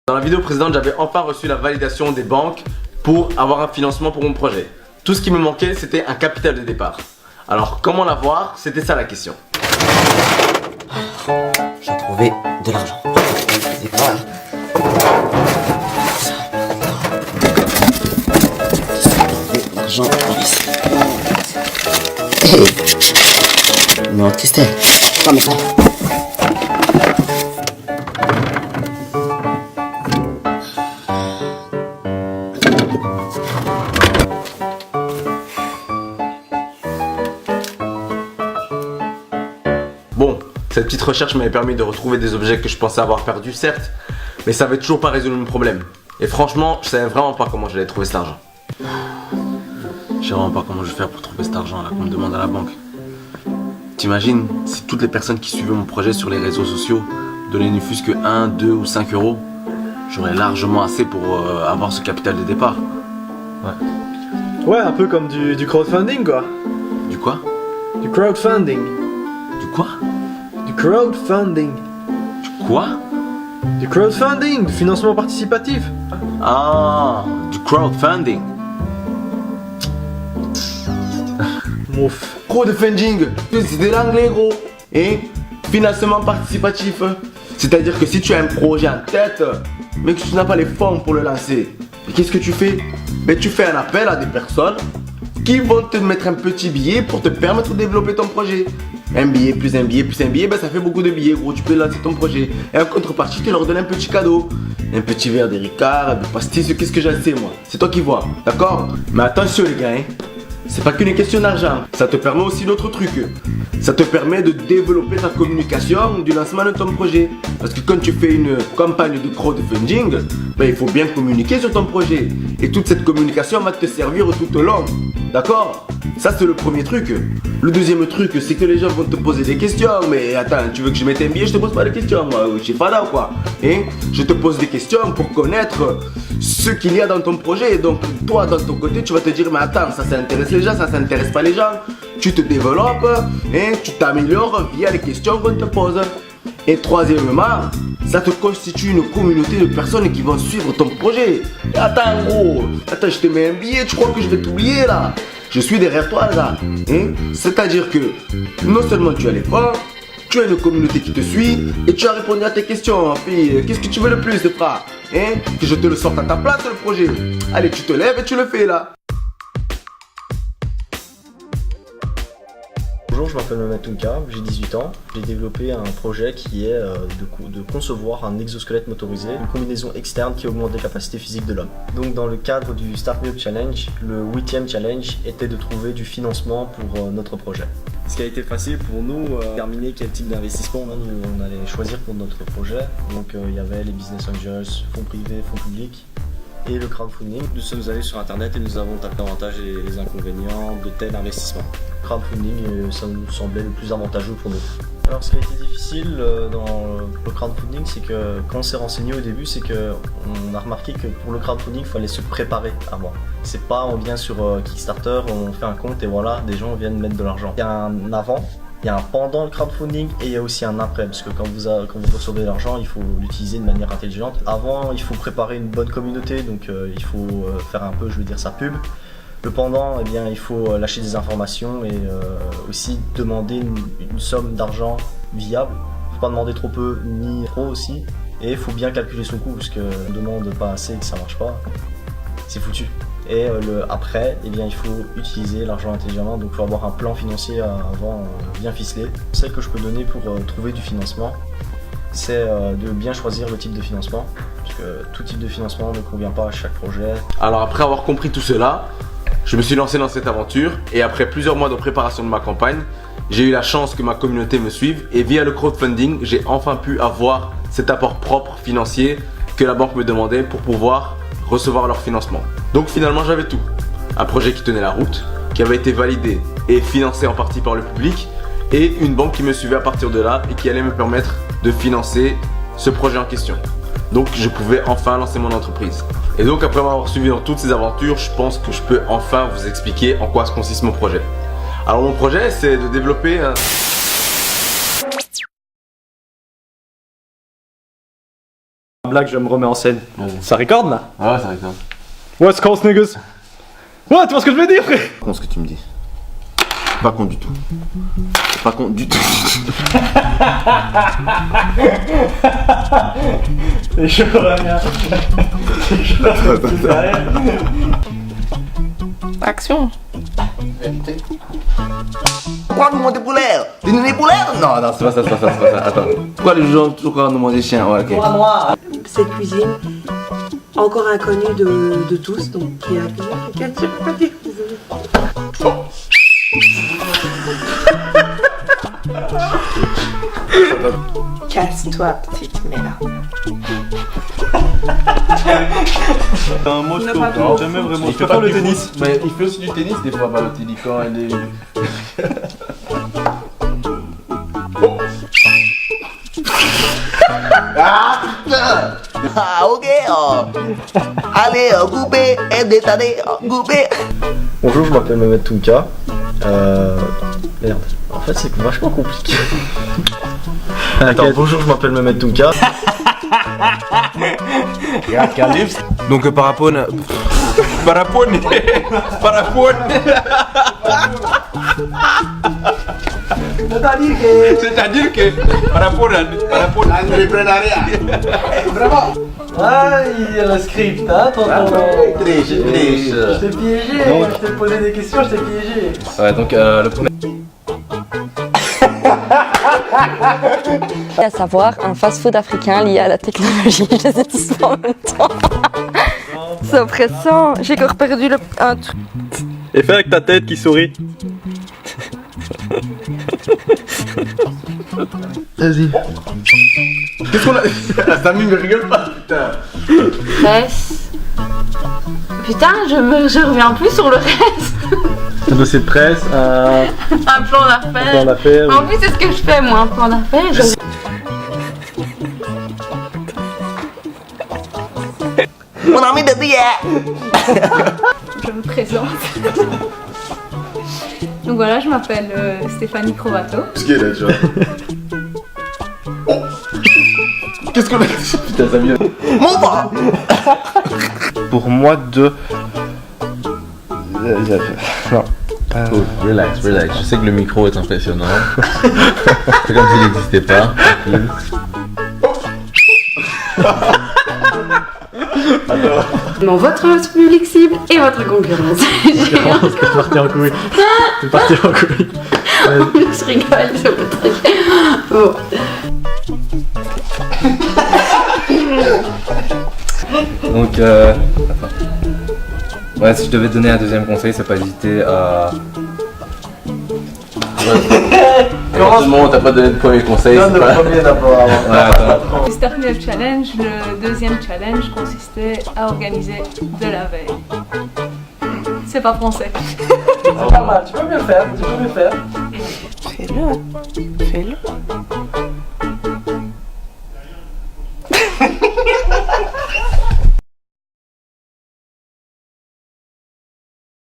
Dans la vidéo précédente, j'avais enfin reçu la validation des banques pour avoir un financement pour mon projet. Tout ce qui me manquait, c'était un capital de départ. Alors, comment l'avoir? C'était ça la question. J'ai trouvé de l'argent. L'argent ici. Non, Christelle, pas mais ça. Bon, cette petite recherche m'avait permis de retrouver des objets que je pensais avoir perdus, certes, mais ça avait toujours pas résolu mon problème. Et franchement, je savais vraiment pas comment j'allais trouver cet argent. Je sais vraiment pas comment je vais faire pour trouver cet argent là qu'on me demande à la banque. T'imagines si toutes les personnes qui suivaient mon projet sur les réseaux sociaux donnaient ne fût-ce que 1, 2 ou 5 euros, j'aurais largement assez pour avoir ce capital de départ. Ouais. Ouais, un peu comme du crowdfunding quoi. Du quoi? Du crowdfunding. Du quoi? Du crowdfunding. Du quoi? Du crowdfunding, du financement participatif. Ah, du crowdfunding. Mouf. Crowdfunding, c'est de l'anglais gros. Et financement participatif, c'est-à-dire que si tu as un projet en tête, mais que tu n'as pas les fonds pour le lancer, qu'est-ce que tu fais? Ben, tu fais un appel à des personnes qui vont te mettre un petit billet pour te permettre de développer ton projet. Un billet plus un billet plus un billet, ben ça fait beaucoup de billets gros, tu peux lancer ton projet. Et en contrepartie, tu leur donnes un petit cadeau. Un petit verre de Ricard, de pastis, qu'est-ce que j'en sais moi? C'est toi qui vois, d'accord? Mais attention les gars, hein. C'est pas qu'une question d'argent, ça te permet aussi d'autres trucs. Ça te permet de développer ta communication du lancement de ton projet. Parce que quand tu fais une campagne de crowdfunding, ben, il faut bien communiquer sur ton projet. Et toute cette communication va te servir tout au long. D'accord? Ça c'est le premier truc. Le deuxième truc, c'est que les gens vont te poser des questions. Mais attends, tu veux que je mette un billet? Je te pose pas de questions, moi. Je suis pas là ou quoi? Hein? Je te pose des questions pour connaître ce qu'il y a dans ton projet. Et donc toi, dans ton côté, tu vas te dire, mais attends, ça intéresse les gens, ça s'intéresse pas les gens. Tu te développes, hein, tu t'améliores via les questions qu'on te pose. Et troisièmement, ça te constitue une communauté de personnes qui vont suivre ton projet. Et attends gros, attends, je te mets un billet, tu crois que je vais t'oublier là? Je suis derrière toi là. Hein? C'est-à-dire que non seulement tu as les fonds, tu as une communauté qui te suit et tu as répondu à tes questions. Puis qu'est-ce que tu veux le plus, frère? Hein? Que je te le sorte à ta place le projet. Allez, tu te lèves et tu le fais là. Bonjour, je m'appelle Mohamed Tounka, j'ai 18 ans. J'ai développé un projet qui est de concevoir un exosquelette motorisé, une combinaison externe qui augmente les capacités physiques de l'homme. Donc dans le cadre du Start Me Up Challenge, le 8e challenge était de trouver du financement pour notre projet. Ce qui a été facile pour nous, déterminer quel type d'investissement on allait choisir pour notre projet. Donc il y avait les business angels, fonds privés, fonds publics et le crowdfunding. Nous sommes allés sur internet et nous avons tapé avantages et les inconvénients de tel investissement. Le crowdfunding, ça nous semblait le plus avantageux pour nous. Alors ce qui a été difficile dans le crowdfunding, c'est que quand on s'est renseigné au début, c'est qu'on a remarqué que pour le crowdfunding, il fallait se préparer avant. C'est pas on vient sur Kickstarter, on fait un compte et voilà, des gens viennent mettre de l'argent. Il y a un avant, il y a un pendant le crowdfunding et il y a aussi un après, parce que quand vous recevez de l'argent, il faut l'utiliser de manière intelligente. Avant, il faut préparer une bonne communauté, donc il faut faire un peu, je veux dire, sa pub. Le pendant, eh bien, il faut lâcher des informations et aussi demander une somme d'argent viable. Il ne faut pas demander trop peu ni trop aussi. Et il faut bien calculer son coût, parce qu'on ne demande pas assez et que ça ne marche pas, c'est foutu. Et après, eh bien, il faut utiliser l'argent intelligemment, donc il faut avoir un plan financier avant bien ficelé. Le conseil que je peux donner pour trouver du financement, c'est de bien choisir le type de financement, parce que tout type de financement ne convient pas à chaque projet. Alors après avoir compris tout cela, je me suis lancé dans cette aventure et après plusieurs mois de préparation de ma campagne, j'ai eu la chance que ma communauté me suive et via le crowdfunding, j'ai enfin pu avoir cet apport propre financier que la banque me demandait pour pouvoir recevoir leur financement. Donc finalement j'avais tout. Un projet qui tenait la route, qui avait été validé et financé en partie par le public et une banque qui me suivait à partir de là et qui allait me permettre de financer ce projet en question. Donc je pouvais enfin lancer mon entreprise. Et donc après m'avoir suivi dans toutes ces aventures, je pense que je peux enfin vous expliquer en quoi consiste mon projet. Alors mon projet, c'est de développer un... Blague, je me remets en scène. Vas-y. Ça record là? Ah ouais, ça arrive. What's cause niggas? What? Tu vois ce que je veux dire, frère? Con ce que tu me dis. Pas con du tout. Pas con du tout. Les cheveux rien. Action. Pourquoi nous manger poulet? Tu nous dis poulet? Non, non, c'est pas ça, c'est pas ça, c'est pas ça. Attends. Pourquoi les gens toujours nous manger chien? Ouais, ok. Cette cuisine, encore inconnue de tous, donc qui est accusée. Je peux pas dire. Désolée. Casse-toi, petite merde. Moi je n'a pas comprends jamais vraiment. Je préfère le tennis. Mais il fait aussi du tennis des fois, Balotelli, quand il est. Ah putain! Ah ok, oh. Allez, goupé, et détaillé, goupé. Bonjour, je m'appelle Mehmet Tounka. Merde. En fait, c'est vachement compliqué. Attends, bonjour, je m'appelle Mehmet Tounka. Donc parapone. Parapone. Parapone. C'est-à-dire que parapone. Entrepreneuriat. Vraiment. Ah, il y a le script, hein, tonton. Triche. Je t'ai piégé, je t'ai posé des questions, je t'ai piégé. Ouais, donc le premier. À savoir un fast-food africain lié à la technologie. Je les ai tous en même temps. C'est oppressant. J'ai encore perdu un truc. Et fais avec ta tête qui sourit. Vas-y. Qu'est-ce qu'on a? Samy me rigole pas, putain. Presse. Putain, je reviens plus sur le reste. Un dossier de presse, un Un plan d'affaires. d'affaires. En plus, c'est ce que je fais, moi, un plan d'affaires. Mon ami de billet. Je me présente. Donc voilà, je m'appelle Stéphanie Crovato. Ce qui est là, tu vois. Qu'est-ce qu'on a dit? Putain, ça vient. Mon bras. Pour moi, Non. Relax. Je sais que le micro est impressionnant. C'est comme s'il n'existait pas. Bon, votre public cible et votre concurrence. C'est parti en couille. C'est parti en couille. Je rigole sur le truc. Bon. Donc, attends. Ouais, si je devais te donner un deuxième conseil, c'est pas hésiter à. Heureusement, t'as pas donné de premier conseil. Donne le premier d'abord. Ouais, attends. Le Startup Challenge, le deuxième challenge consistait à organiser de la veille. C'est pas français. C'est pas mal, tu peux mieux faire, Fais-le. Fais-le.